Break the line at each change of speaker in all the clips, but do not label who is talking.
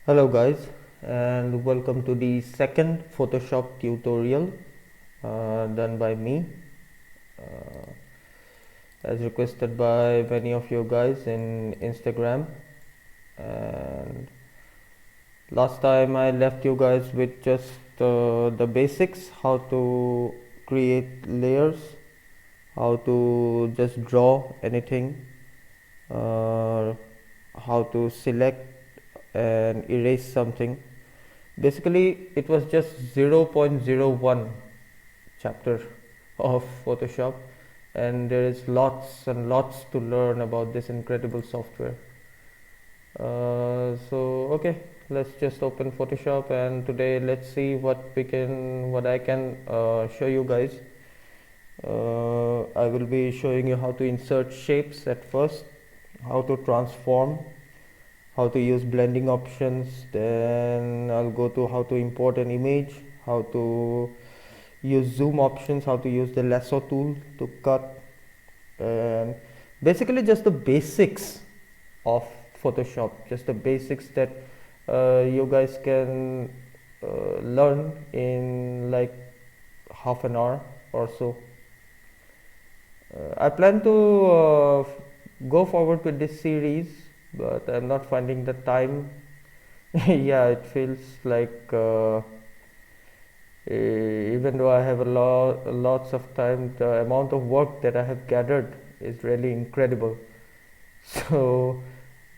Hello guys, and welcome to the second Photoshop tutorial done by me uh, as requested by many of you guys in Instagram. And last time I left you guys with just the basics, how to create layers, how to just draw anything, uh, how to select and erase something. Basically, it was just 0.01 chapter of Photoshop, and there is lots and lots to learn about this incredible software. So okay, let's just open Photoshop, and today let's see what I can show you guys. I will be showing you how to insert shapes at first, how to transform, how to use blending options, then I'll go to how to import an image, how to use zoom options, how to use the lasso tool to cut, and basically just the basics of Photoshop, just the basics that you guys can learn in like half an hour or so. I plan to go forward with this series, but I'm not finding the time. Yeah, it feels like even though I have lots of time, the amount of work that I have gathered is really incredible. So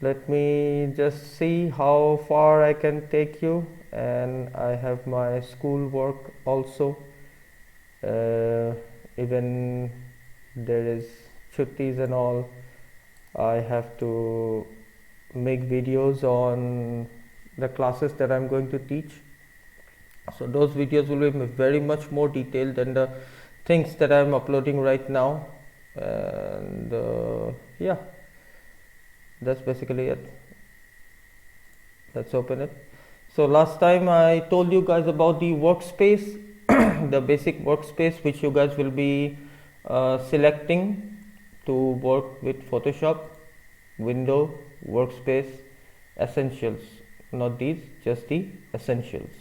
let me just see how far I can take you, and I have my school work also. Even there is chuttis and all, I have to make videos on the classes that I'm going to teach. So those videos will be very much more detailed than the things that I'm uploading right now. And yeah, that's basically it. Let's open it. So last time I told you guys about the workspace, the basic workspace which you guys will be selecting to work with Photoshop. Window, workspace, essentials, not these, just the essentials.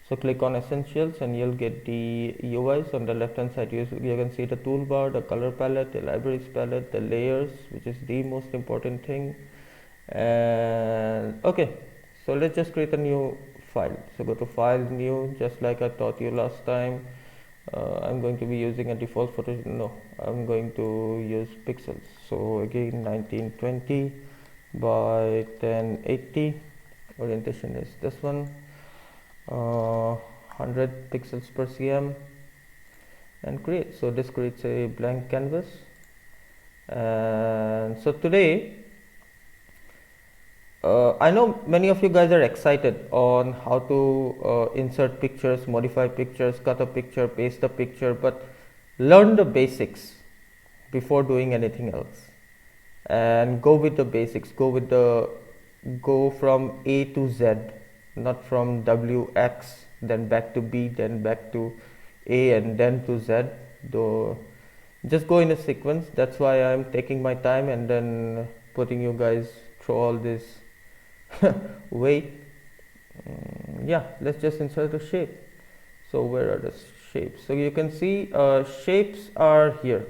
So click on essentials and you'll get the UIs. On the left hand side you can see the toolbar, the color palette, the libraries palette, the layers, which is the most important thing. And okay, so let's just create a new file. So go to file, new, just like I taught you last time. I'm going to be using a default photo. No, I'm going to use pixels. So again, 1920 by 1080. Orientation is this one. 100 pixels per cm, and create. So this creates a blank canvas. And so today, I know many of you guys are excited on how to insert pictures, modify pictures, cut a picture, paste a picture, but learn the basics before doing anything else. And go with the basics. Go from A to Z, not from WX, then back to B, then back to A, and then to Z. Though, just go in a sequence. That's why I'm taking my time and then putting you guys through all this wait. Yeah, let's just insert a shape. So where are the shapes? So you can see shapes are here.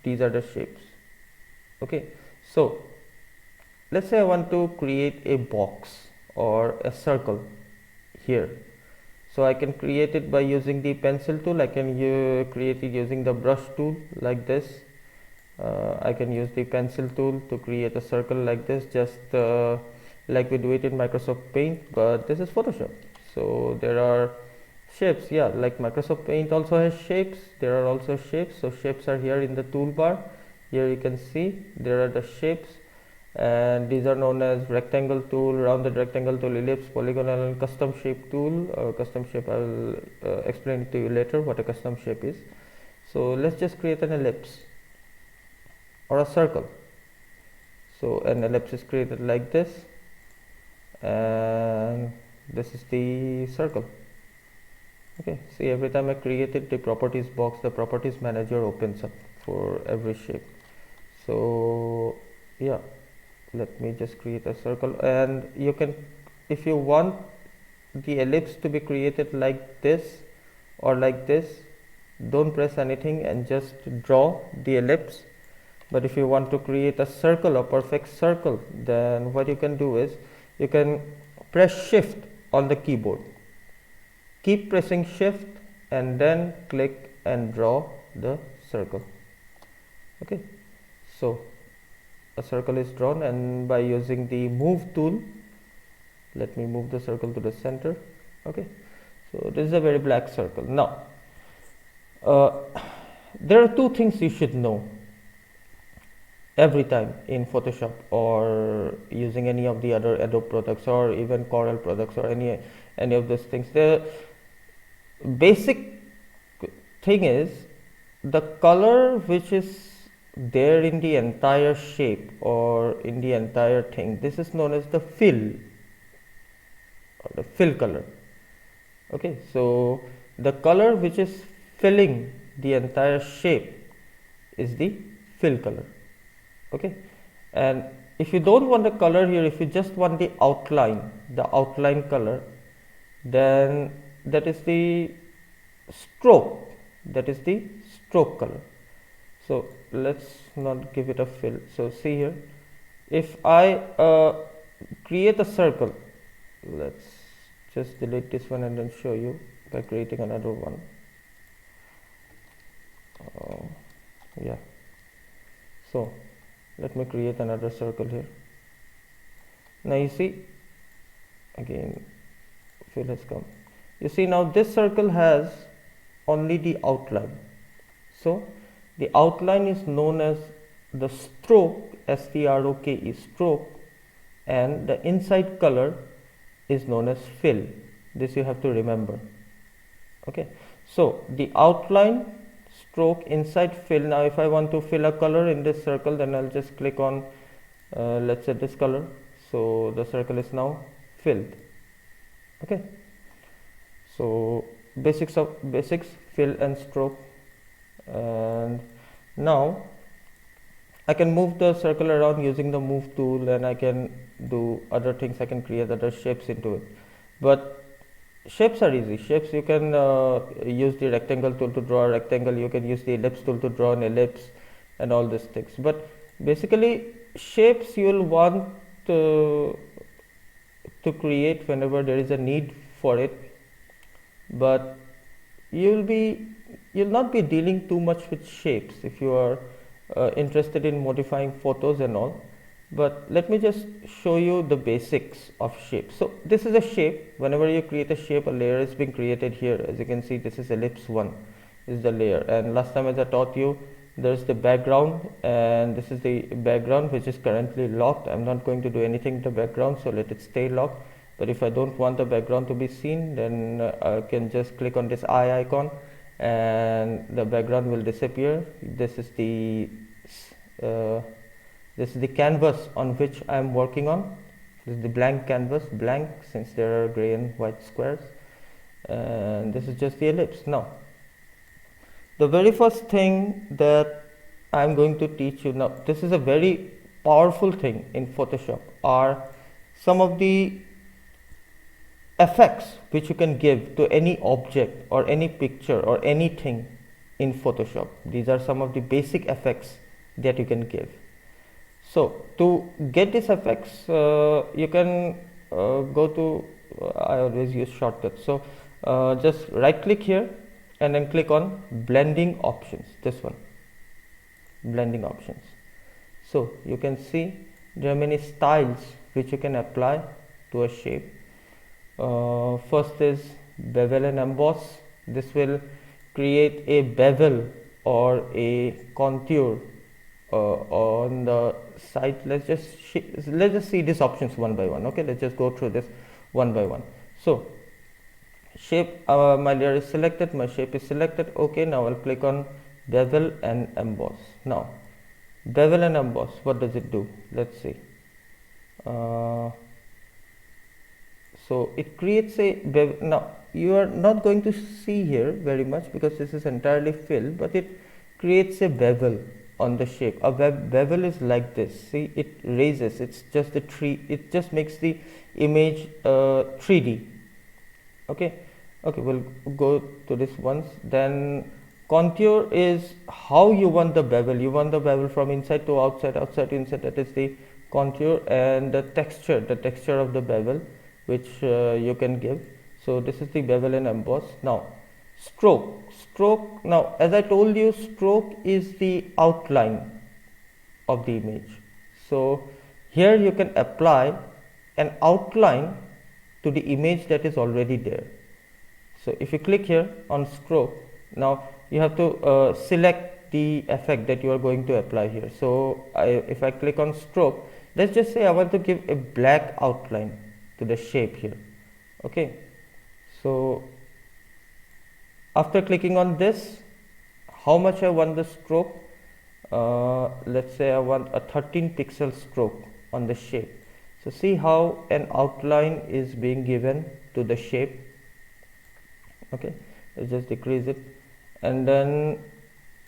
These are the shapes. Okay, so let's say I want to create a box or a circle here. So I can create it by using the pencil tool. I can create it using the brush tool like this. I can use the pencil tool to create a circle like this, just like we do it in Microsoft Paint, but this is Photoshop. So there are shapes, yeah, like Microsoft Paint also has shapes. There are also shapes. So shapes are here in the toolbar. Here you can see there are the shapes, and these are known as rectangle tool, rounded rectangle tool, ellipse, polygonal, and custom shape tool. Custom shape, I will explain to you later what a custom shape is. So let's just create an ellipse or a circle. So an ellipse is created like this, and this is the circle. Okay, see, every time I create it, the properties box, the properties manager opens up for every shape. So yeah, let me just create a circle, and you can if you want the ellipse to be created like this or like this, don't press anything and just draw the ellipse. But if you want to create a circle, a perfect circle, then what you can do is you can press shift on the keyboard. Keep pressing shift and then click and draw the circle. Okay, so a circle is drawn, and by using the move tool, let me move the circle to the center. Okay, so this is a very black circle. Now there are two things you should know every time in Photoshop or using any of the other Adobe products or even Corel products or any of those things. The basic thing is the color which is there in the entire shape or in the entire thing. This is known as the fill or the fill color. Okay, so the color which is filling the entire shape is the fill color. Okay, and if you don't want the color here, if you just want the outline color, then that is the stroke, color. So let's not give it a fill. So see here, if I create a circle, let's just delete this one and then show you by creating another one. Yeah, so let me create another circle here. Now you see, again fill has come. You see now this circle has only the outline. So the outline is known as the stroke, S-T-R-O-K-E, stroke, and the inside color is known as fill. This you have to remember. Okay, so the outline, stroke, inside, fill. Now if I want to fill a color in this circle, then I'll just click on let's say this color. So the circle is now filled. Okay, so basics, fill and stroke. And now I can move the circle around using the move tool, and I can do other things. I can create other shapes into it, but shapes are easy. Shapes, you can use the rectangle tool to draw a rectangle, you can use the ellipse tool to draw an ellipse and all these things. But basically shapes you will want to create whenever there is a need for it, but you'll not be dealing too much with shapes if you are interested in modifying photos and all. But let me just show you the basics of shapes. So this is a shape. Whenever you create a shape, a layer is being created here. As you can see, this is ellipse 1 is the layer, and last time as I taught you, there's the background, and this is the background which is currently locked. I'm not going to do anything to the background, so let it stay locked. But if I don't want the background to be seen, then I can just click on this eye icon and the background will disappear. This is the canvas on which I am working on. This is the blank canvas, blank since there are gray and white squares, and this is just the ellipse. Now the very first thing that I'm going to teach you now, this is a very powerful thing in Photoshop, are some of the effects which you can give to any object or any picture or anything in Photoshop. These are some of the basic effects that you can give. So to get these effects, you can go to, I always use shortcuts. So just right click here and then click on blending options, this one, blending options. So you can see there are many styles which you can apply to a shape. First is bevel and emboss. This will create a bevel or a contour on the side. Let's just see these options one by one. Okay, let's just go through this one by one. So shape, my layer is selected, my shape is selected. Okay, now I'll click on bevel and emboss. Now bevel and emboss, what does it do? Let's see. So it creates a bevel. Now you are not going to see here very much because this is entirely filled, but it creates a bevel on the shape. A bevel is like this. See, it raises. It's just the tree. It just makes the image 3D. Okay. Okay, we'll go to this once. Then contour is how you want the bevel. You want the bevel from inside to outside, outside to inside. That is the contour. And the texture of the bevel, which you can give. So this is the bevel and emboss. Now stroke. Now, as I told you, stroke is the outline of the image. So here you can apply an outline to the image that is already there. So if you click here on stroke, now you have to select the effect that you are going to apply here. So if I click on stroke, let's just say I want to give a black outline to the shape here. Okay, so after clicking on this, how much I want the stroke? Let's say I want a 13 pixel stroke on the shape. So see how an outline is being given to the shape. Okay, let's just decrease it. And then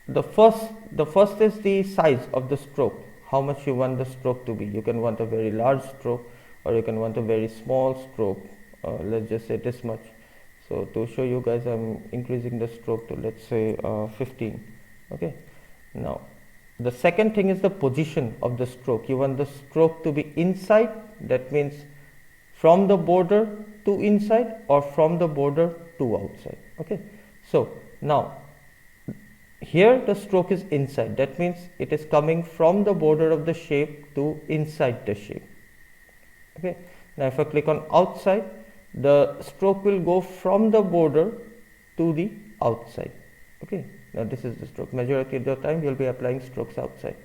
the first is the size of the stroke. How much you want the stroke to be? You can want a very large stroke, or you can want a very small stroke. Let's just say this much. So to show you guys, I'm increasing the stroke to, let's say, 15. Okay. Now the second thing is the position of the stroke. You want the stroke to be inside. That means from the border to inside, or from the border to outside. Okay. So now here the stroke is inside. That means it is coming from the border of the shape to inside the shape. Okay. Now if I click on outside, the stroke will go from the border to the outside. Okay. Now this is the stroke. Majority of the time you'll be applying strokes outside.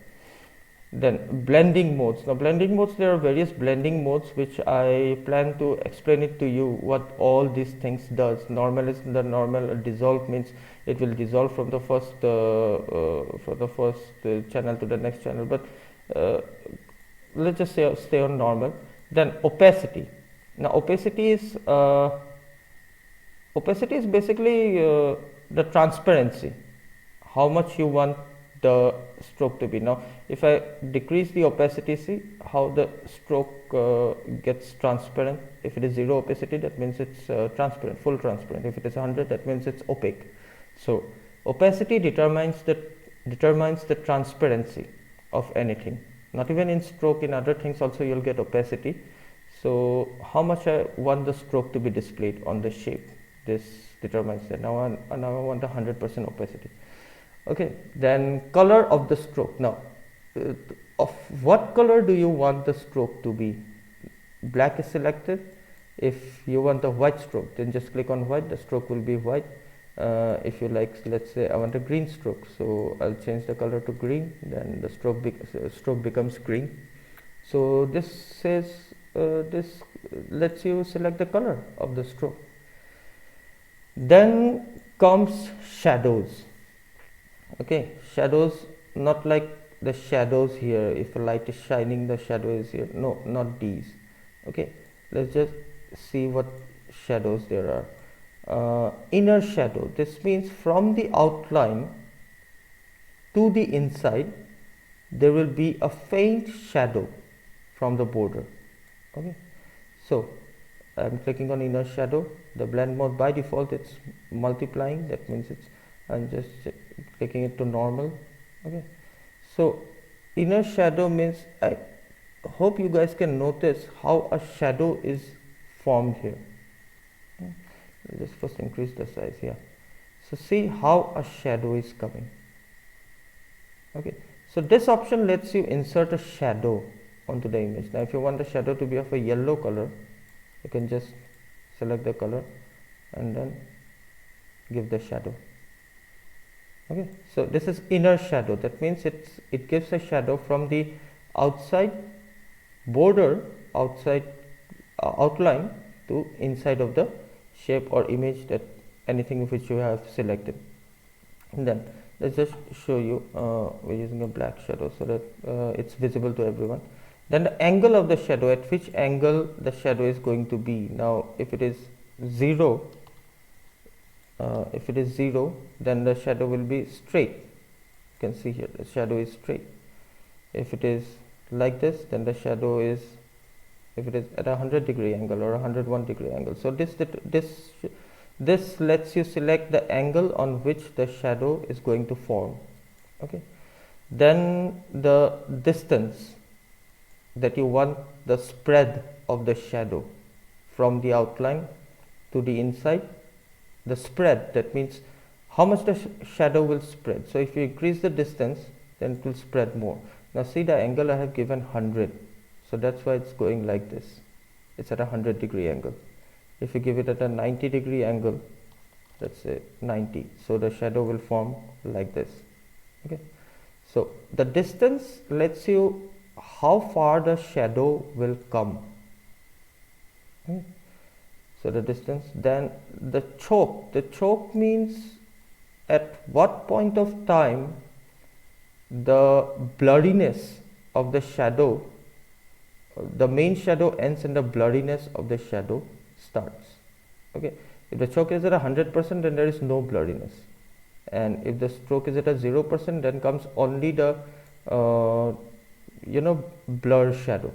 Then blending modes. Now blending modes, there are various blending modes which I plan to explain it to you what all these things does. Normal is the normal. Dissolve means it will dissolve from the first channel to the next channel. But let's just say stay on normal. Then opacity. Now opacity is basically the transparency. How much you want the stroke to be. Now if I decrease the opacity, see how the stroke gets transparent. If it is 0 opacity, that means it's transparent, full transparent. If it is 100, that means it's opaque. So opacity determines the transparency of anything. Not even in stroke, in other things also you'll get opacity. So how much I want the stroke to be displayed on the shape, this determines that. Now I want 100% opacity. Okay, then color of the stroke. Now of what color do you want the stroke to be? Black is selected. If you want a white stroke, then just click on white. The stroke will be white. If you like, let's say I want a green stroke, so I'll change the color to green. Then the stroke becomes green. So this says this lets you select the color of the stroke. Then comes shadows. Okay, shadows, not like the shadows here. If a light is shining, the shadow is here. No, not these. Okay, let's just see what shadows there are. Inner shadow. This means from the outline to the inside, there will be a faint shadow from the border. Okay, so I'm clicking on inner shadow. The blend mode by default it's multiplying. That means I'm just clicking it to normal. Okay, so inner shadow means, I hope you guys can notice how a shadow is formed here. Let's first increase the size here. So see how a shadow is coming. Okay, so this option lets you insert a shadow onto the image. Now if you want the shadow to be of a yellow color, you can just select the color and then give the shadow. Okay, so this is inner shadow. That means it gives a shadow from the outside border, outside outline to inside of the shape or image, that anything which you have selected. And then let's just show you, we're using a black shadow so that it's visible to everyone. Then the angle of the shadow, at which angle the shadow is going to be. Now if it is 0, then the shadow will be straight. can see here the shadow is straight. If it is like this, then the shadow is, if it is at a 100-degree angle or a 101-degree angle. So this lets you select the angle on which the shadow is going to form. Okay. Then the distance that you want the spread of the shadow from the outline to the inside. The spread, that means how much the shadow will spread. So if you increase the distance, then it will spread more. Now see the angle I have given 100. So that's why it's going like this. It's at a 100-degree angle. If you give it at a 90-degree angle, let's say 90, so the shadow will form like this. Okay. So the distance lets you how far the shadow will come. Okay. So the distance. Then the choke means at what point of time the blurriness of the shadow, the main shadow ends and the blurriness of the shadow starts. Okay. If the choke is at 100%, then there is no blurriness, and if the stroke is at a 0%, then comes only the blur shadow.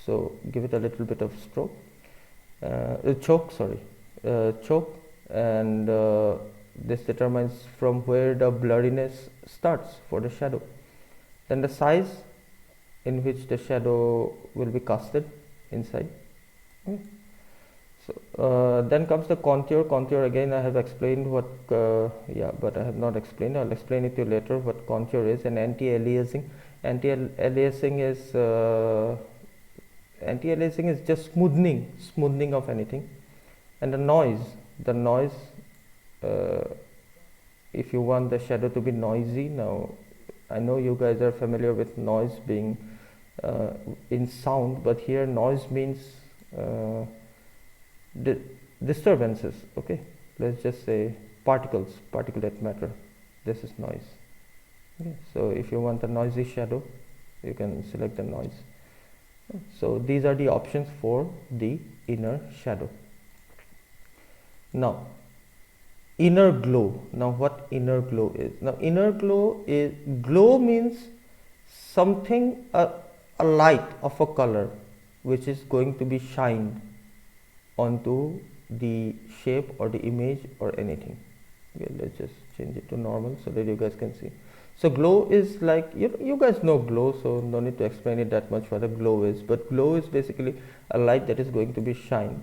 So give it a little bit of stroke, choke, and this determines from where the blurriness starts for the shadow. Then the size in which the shadow will be casted inside. Okay. So then comes the contour. Contour, again I have explained what, but I have not explained. I'll explain it to you later what contour is. And anti-aliasing. Anti-aliasing is just smoothing of anything. And the noise, if you want the shadow to be noisy. Now I know you guys are familiar with noise being in sound, but here noise means disturbances. Okay, let's just say particulate matter. This is noise. Okay. So if you want a noisy shadow, you can select the noise. So these are the options for the inner shadow. Now inner glow. Now what inner glow is? Now inner glow means something, a light of a color which is going to be shined onto the shape or the image or anything. Okay, let's just change it to normal so that you guys can see. So glow is like, you guys know glow, so no need to explain it that much what a glow is, but glow is basically a light that is going to be shined.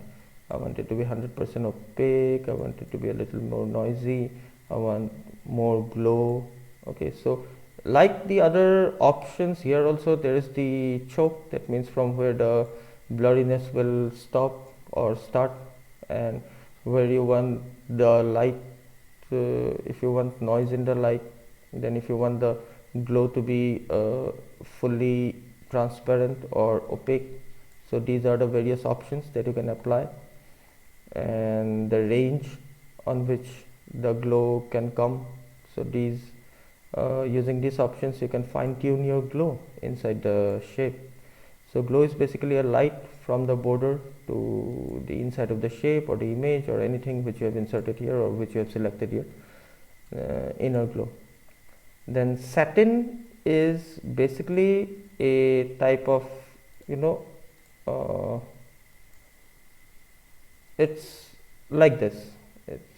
I want it to be 100% opaque, I want it to be a little more noisy, I want more glow. Okay, so like the other options, here also there is the choke, that means from where the blurriness will stop or start, and where you want the light, if you want noise in the light, then if you want the glow to be fully transparent or opaque. So these are the various options that you can apply, and the range on which the glow can come. So these using these options you can fine tune your glow inside the shape. So glow is basically a light from the border to the inside of the shape or the image or anything which you have inserted here or which you have selected here. Inner glow. Then satin is basically a type of, it's like this.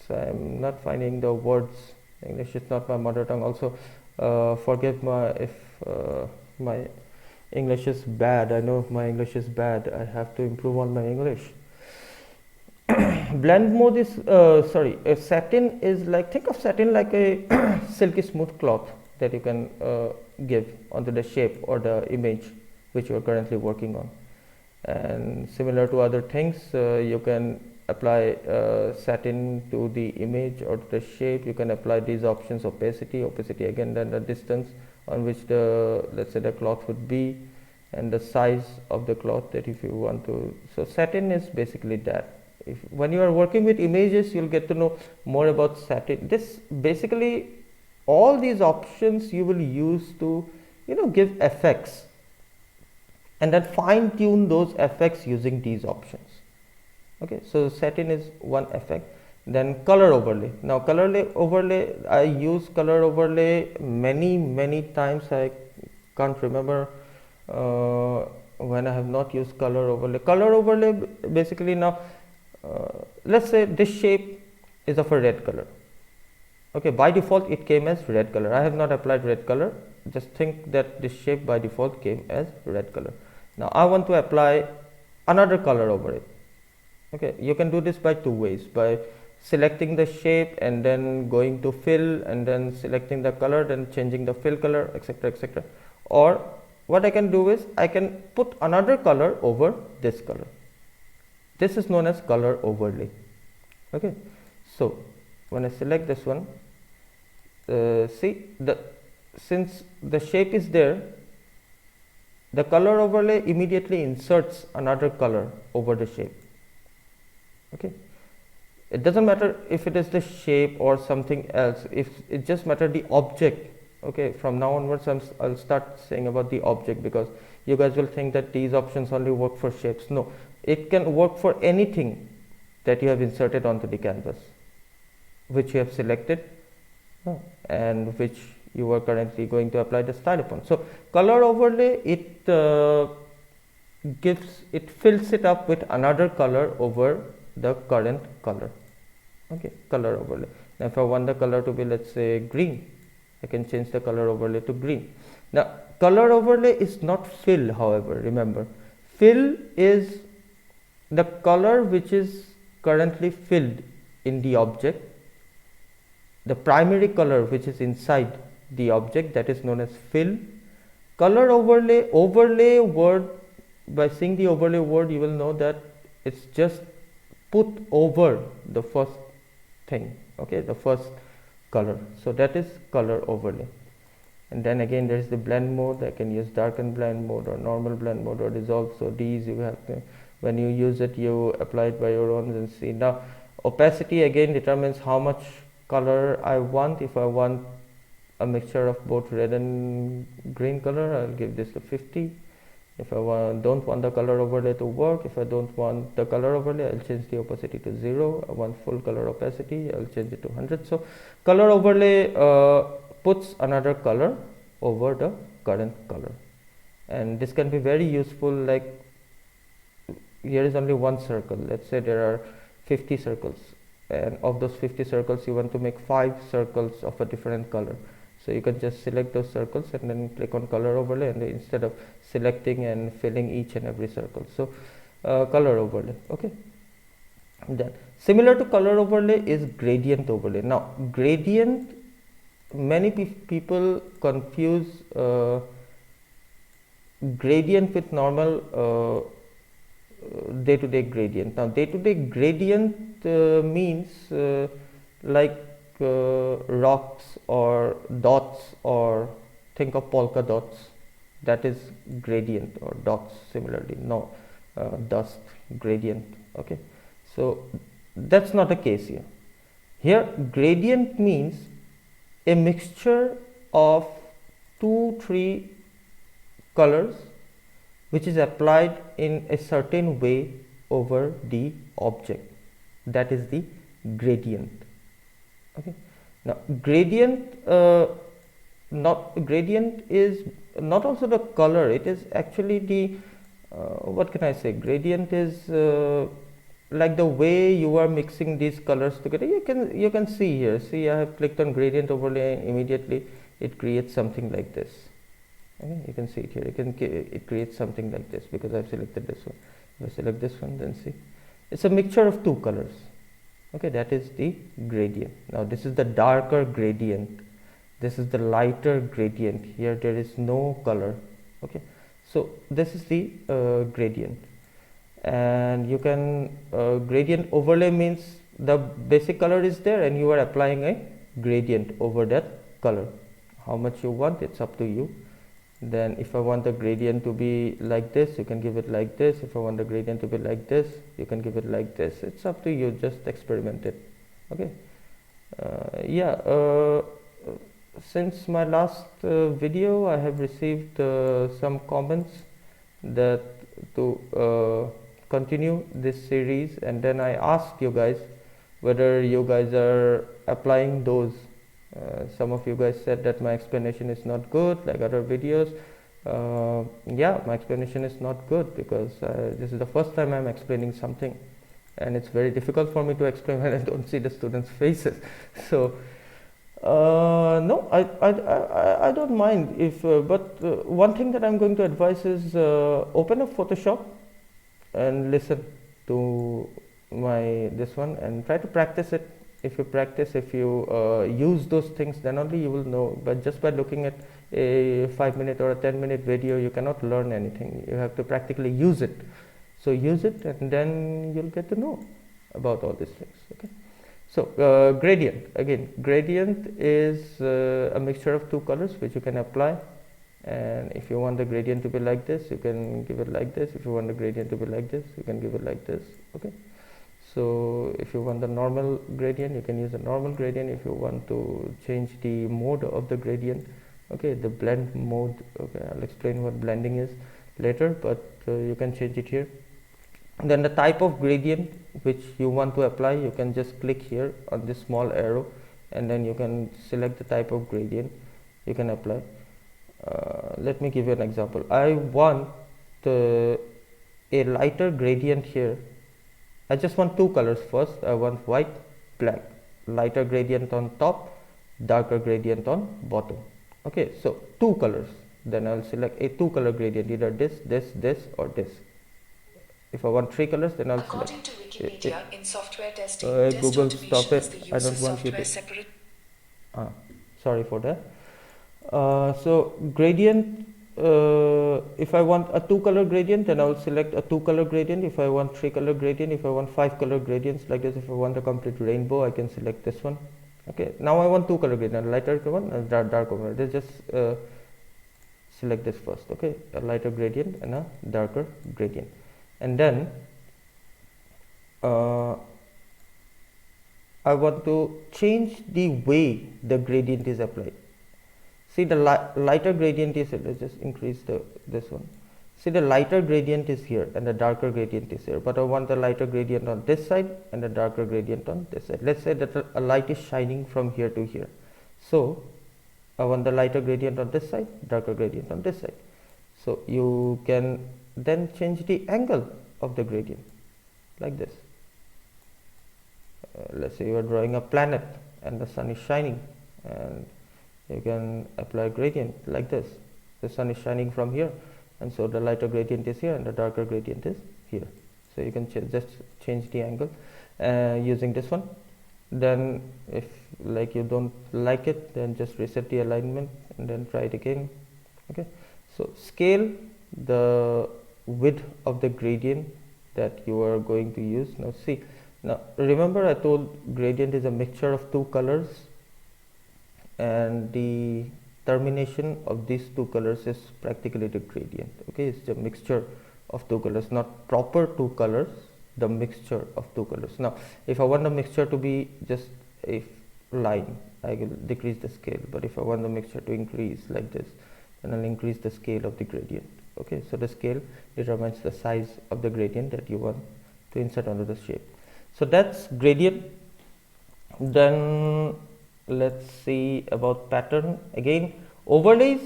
I'm not finding the words. English is not my mother tongue. Also, forgive if my English is bad. I know my English is bad. I have to improve on my English. Blend mode is satin is like, think of satin like a silky smooth cloth that you can give onto the shape or the image which you are currently working on. And similar to other things, you can apply satin to the image or to the shape. You can apply these options: opacity again, then the distance on which the, let's say, the cloth would be, and the size of the cloth that if you want to. So satin is basically that. When you are working with images, you'll get to know more about satin. This basically, all these options you will use to give effects, and then fine tune those effects using these options. Okay, so satin is one effect. Then color overlay. Now color overlay, I use color overlay many times. I can't remember when I have not used color overlay. Color overlay basically, now let's say this shape is of a red color. Okay, by default it came as red color. I have not applied red color. Just think that this shape by default came as red color. Now I want to apply another color over it. Okay, you can do this by two ways: by selecting the shape and then going to fill and then selecting the color, then changing the fill color, etc, etc. Or what I can do is I can put another color over this color. This is known as color overlay. Okay, so when I select this one, see, since the shape is there, the color overlay immediately inserts another color over the shape. Okay, it doesn't matter if it is the shape or something else, if it just matter the object. Okay, from now onwards I'll start saying about the object, because you guys will think that these options only work for shapes. No, it can work for anything that you have inserted onto the canvas, which you have selected and which you are currently going to apply the style upon. So color overlay, it fills it up with another color over the current color. Okay, color overlay. Now if I want the color to be, let's say, green, I can change the color overlay to green. Now color overlay is not fill, however. Remember, fill is the color which is currently filled in the object, the primary color which is inside the object, that is known as fill. Color overlay word, by seeing the overlay word you will know that it's just put over the first thing, okay, the first color. So that is color overlay. And then again there is the blend mode. I can use darken blend mode or normal blend mode or dissolve. So these you have to, when you use it, you apply it by your own and see. Now opacity again determines how much color I want. If I want a mixture of both red and green color, I'll give this to 50. If I don't want the color overlay to work, if I don't want the color overlay, I'll change the opacity to 0. I want full color opacity, I'll change it to 100. So color overlay puts another color over the current color, and this can be very useful. Like here is only one circle. Let's say there are 50 circles, and of those 50 circles you want to make 5 circles of a different color. So you can just select those circles and then click on color overlay, and instead of selecting and filling each and every circle, so color overlay. Okay, then similar to color overlay is gradient overlay. Now gradient, many people confuse gradient with normal day-to-day gradient. Now day-to-day gradient means like rocks or dots, or think of polka dots, that is gradient, or dots similarly, no, dust gradient. Okay, so that's not the case here. Here gradient means a mixture of 2-3 colors which is applied in a certain way over the object. That is the gradient. Okay, now gradient is not also the color, it is actually the what can I say, gradient is like the way you are mixing these colors together. You can see here, see, I have clicked on gradient overlay, immediately it creates something like this. Okay, you can see it here, it creates something like this because I've selected this one. If I select this one, then see, it's a mixture of 2 colors. Okay, that is the gradient. Now this is the darker gradient, this is the lighter gradient. Here there is no color. Okay, so this is the gradient. And you can gradient overlay means the basic color is there and you are applying a gradient over that color. How much you want, it's up to you. Then if I want the gradient to be like this, you can give it like this. If I want the gradient to be like this, you can give it like this. It's up to you, just experiment it. Okay, since my last video I have received some comments that to continue this series, and then I asked you guys whether you guys are applying those. Some of you guys said that my explanation is not good like other videos. Yeah, my explanation is not good because this is the first time I'm explaining something, and it's very difficult for me to explain when I don't see the students' faces. So no, I don't mind if, but one thing that I'm going to advise is open up Photoshop and listen to my this one and try to practice it. If you practice, if you use those things, then only you will know. But just by looking at a 5-minute or a 10-minute video, you cannot learn anything. You have to practically use it. So use it, and then you'll get to know about all these things. Okay. So gradient, again, gradient is a mixture of two colors which you can apply, and if you want the gradient to be like this, you can give it like this. If you want the gradient to be like this, you can give it like this. Okay. So if you want the normal gradient, you can use a normal gradient. If you want to change the mode of the gradient, okay, the blend mode, okay, I'll explain what blending is later, but you can change it here. Then the type of gradient which you want to apply, you can just click here on this small arrow, and then you can select the type of gradient you can apply. Let me give you an example. I want a lighter gradient here. I just want two colors first. I want white, black, lighter gradient on top, darker gradient on bottom. Okay, so two colors. Then I'll select a two color gradient, either this or this. If I want three colors, then I'll
According
select.
to Wikipedia, in software testing,
Google,
test
stop
automation
it.
is the
I
use
don't
of
want you
software
to.
separate.
Sorry for that. So gradient, if I want a two color gradient, then I will select a two color gradient. If I want three color gradient, if I want 5 color gradients like this, if I want a complete rainbow, I can select this one. Okay, now I want two color gradient, a lighter one and darker one. Let's just select this first. Okay, a lighter gradient and a darker gradient, and then I want to change the way the gradient is applied. See, the lighter gradient is, let's just increase this one. See, the lighter gradient is here and the darker gradient is here, but I want the lighter gradient on this side and the darker gradient on this side. Let's say that a light is shining from here to here. So I want the lighter gradient on this side, darker gradient on this side. So you can then change the angle of the gradient like this. Let's say you are drawing a planet and the sun is shining, and you can apply a gradient like this. The sun is shining from here, and so the lighter gradient is here and the darker gradient is here. So you can just change the angle using this one. Then if like you don't like it, then just reset the alignment and then try it again. Okay, so scale the width of the gradient that you are going to use. Now see, now remember I told gradient is a mixture of two colors, and the termination of these two colors is practically the gradient. Okay, it's the mixture of two colors, not proper two colors, the mixture of two colors. Now if I want the mixture to be just a line, I will decrease the scale, but if I want the mixture to increase like this, then I'll increase the scale of the gradient. Okay, so the scale determines the size of the gradient that you want to insert onto the shape. So that's gradient. Then let's see about pattern. Again, overlays.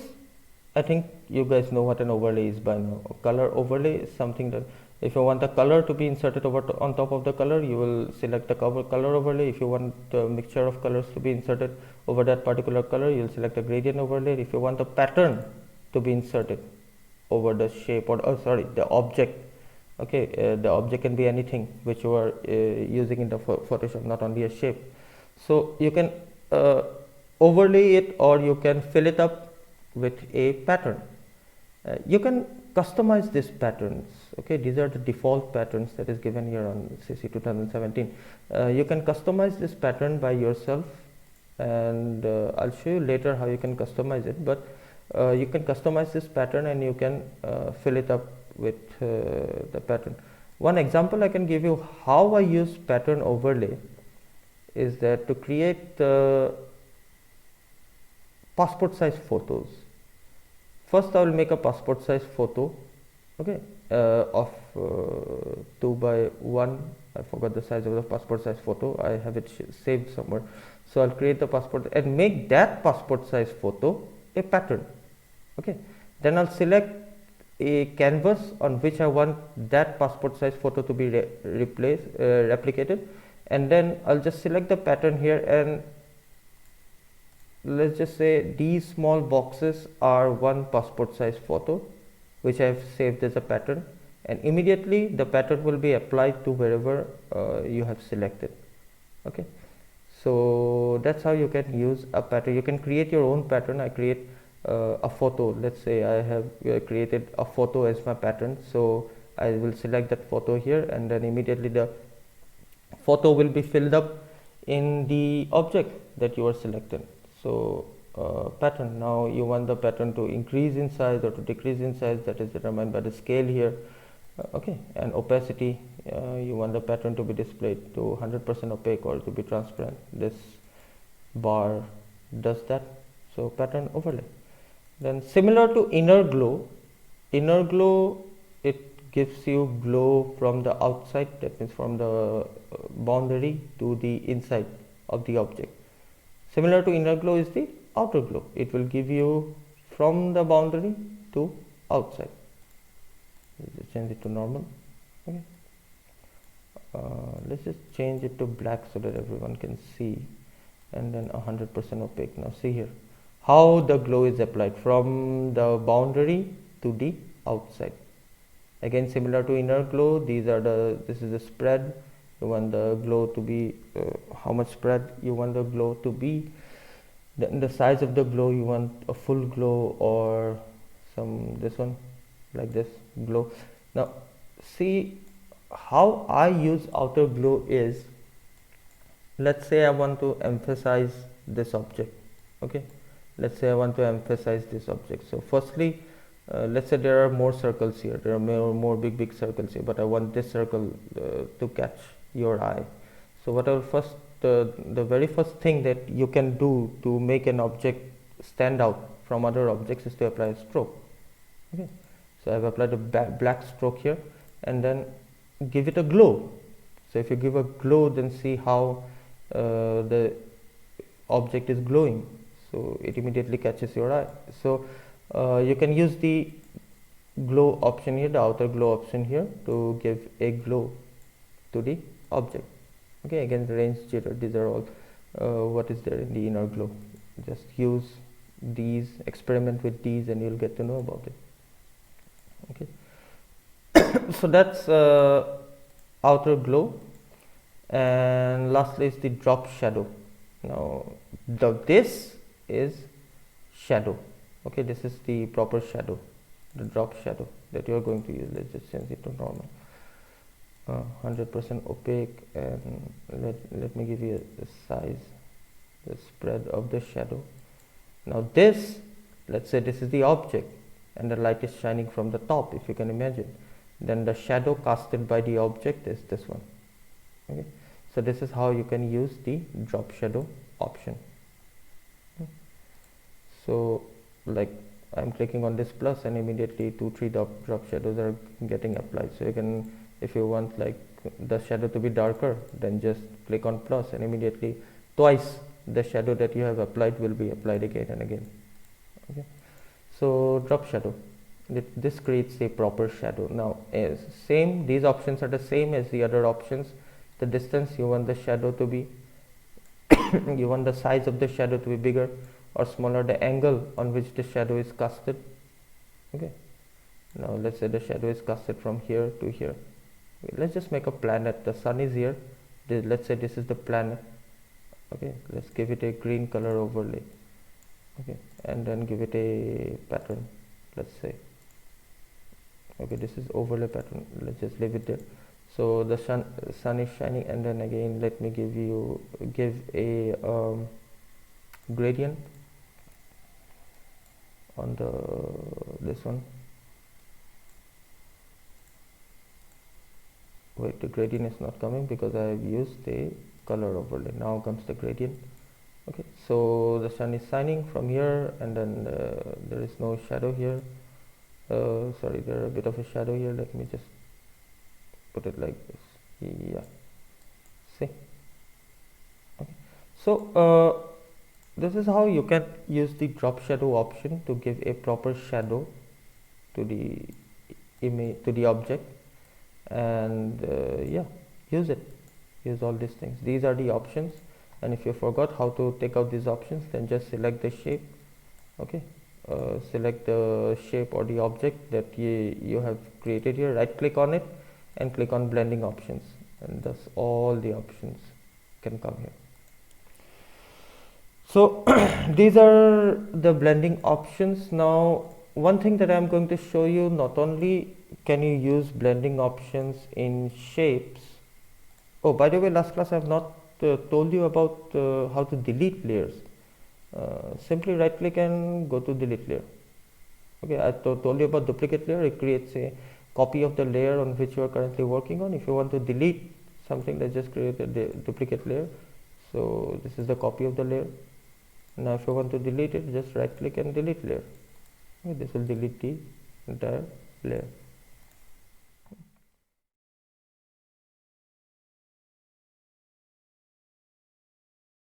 I think you guys know what an overlay is by now. A color overlay is something that if you want the color to be inserted on top of the color, you will select the color overlay. If you want the mixture of colors to be inserted over that particular color, you'll select the gradient overlay. If you want the pattern to be inserted over the shape, or the object. Okay, the object can be anything which you are using in the Photoshop, not only a shape. So you can overlay it, or you can fill it up with a pattern. You can customize these patterns. Okay, these are the default patterns that is given here on CC 2017. You can customize this pattern by yourself, and I'll show you later how you can customize it, but you can customize this pattern and you can fill it up with the pattern. One example I can give you how I use pattern overlay is that to create passport size photos. First I will make a passport size photo, okay, of 2 by 1 I forgot the size of the passport size photo. I have it saved somewhere. So I'll create the passport and make that passport size photo a pattern. Okay, then I'll select a canvas on which I want that passport size photo to be replicated, and then I'll just select the pattern here, and let's just say these small boxes are one passport size photo which I have saved as a pattern, and immediately the pattern will be applied to wherever you have selected. Okay, so that's how you can use a pattern. You can create your own pattern. I create a photo. Let's say I have created a photo as my pattern, so I will select that photo here, and then immediately the photo will be filled up in the object that you are selected. So pattern, now you want the pattern to increase in size or to decrease in size, that is determined by the scale here. Okay, and opacity, you want the pattern to be displayed to 100% opaque or to be transparent. This bar does that. So pattern overlay. Then similar to inner glow, it gives you glow from the outside, that means from the boundary to the inside of the object. Similar to inner glow is the outer glow. It will give you from the boundary to outside. Let's just change it to normal. Okay. Let's just change it to black so that everyone can see, and then 100% opaque. Now see here how the glow is applied from the boundary to the outside. Again, similar to inner glow, this is the spread. You want the glow to be how much spread you want the glow to be. Then the size of the glow, you want a full glow or this one like this glow. Now see how I use outer glow is, let's say I want to emphasize this object. Okay, let's say I want to emphasize this object. So firstly, let's say there are more circles here, there are more big circles here, but I want this circle to catch your eye. So what I'll first, the very first thing that you can do to make an object stand out from other objects is to apply a stroke. Okay, so I've applied a black stroke here, and then give it a glow. So if you give a glow, then see how the object is glowing, so it immediately catches your eye. So you can use the glow option here, the outer glow option here, to give a glow to the object. Okay, again, the range, jitter, these are all what is there in the inner glow. Just use these, experiment with these, and you'll get to know about it. Okay, so that's outer glow. And lastly is the drop shadow. Now this is shadow. Okay, this is the proper shadow, the drop shadow that you are going to use. Let's just change it to normal, 100% opaque, and let me give you a size, the spread of the shadow. Now this, let's say this is the object and the light is shining from the top, if you can imagine, then the shadow casted by the object is this one. Okay, so this is how you can use the drop shadow option. So like I'm clicking on this plus, and immediately 2-3 drop shadows are getting applied. So you can, if you want like the shadow to be darker, then just click on plus, and immediately twice the shadow that you have applied will be applied again and again. Okay, so drop shadow, this creates a proper shadow. Now these options are the same as the other options. The distance, you want the shadow to be you want the size of the shadow to be bigger or smaller, the angle on which the shadow is casted. Okay, now let's say the shadow is casted from here to here. Let's just make a planet. The sun is here. Let's say this is the planet. Okay, let's give it a green color overlay. Okay, and then give it a pattern, let's say. Okay, this is overlay pattern. Let's just leave it there. So the sun is shining, and then again let me give a gradient on this one. Wait, the gradient is not coming because I have used a color overlay. Now comes the gradient. Okay, so the sun is shining from here, and then there is no shadow here. Sorry, there is a bit of a shadow here. Let me just put it like this. Yeah, See, okay. So this is how you can use the drop shadow option to give a proper shadow to the image, to the object. And yeah, use it, use all these things. These are the options, and if you forgot how to take out these options, then just select the shape. Okay, select the shape or the object that you have created here, right click on it and click on blending options, and thus all the options can come here. So these are the blending options. Now one thing that I'm going to show you, not only can you use blending options in shapes. Oh, by the way, last class I have not told you about how to delete layers. Simply right click and go to delete layer. Okay, I told you about duplicate layer. It creates a copy of the layer on which you are currently working on. If you want to delete something, let's just create a duplicate layer. So this is the copy of the layer. Now if you want to delete it, just right click and delete layer. Okay, this will delete the entire layer.